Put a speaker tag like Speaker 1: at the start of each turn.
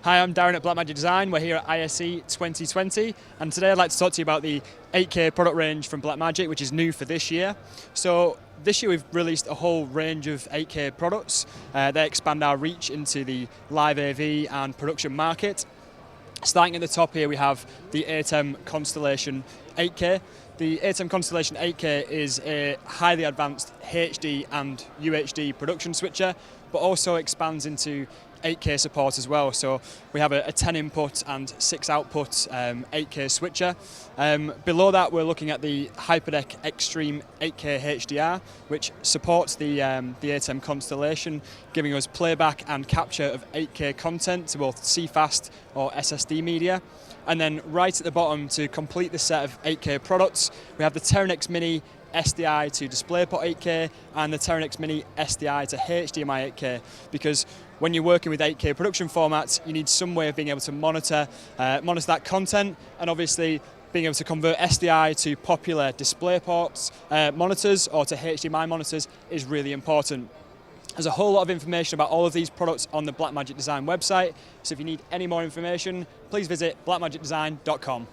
Speaker 1: Hi, I'm Darren at Blackmagic Design. We're here at ISE 2020, and today I'd like to talk to you about the 8K product range from Blackmagic, which is new for this year. So this year we've released a whole range of 8K products. They expand our reach into the live AV and production market. Starting at the top here, we have the ATEM Constellation 8K. The ATEM Constellation 8K is a highly advanced HD and UHD production switcher, but also expands into 8K support as well. So we have a 10 input and 6 output 8K switcher. Below that, we're looking at the HyperDeck Extreme 8K HDR, which supports the ATEM Constellation, giving us playback and capture of 8K content to both CFast or SSD media. And then right at the bottom, to complete the set of 8K products, we have the Teranex Mini SDI to DisplayPort 8K and the Teranex Mini SDI to HDMI 8K, because when you're working with 8K production formats, you need some way of being able to monitor that content, and obviously being able to convert SDI to popular DisplayPort monitors or to HDMI monitors is really important. There's a whole lot of information about all of these products on the Blackmagic Design website, so if you need any more information, please visit blackmagicdesign.com.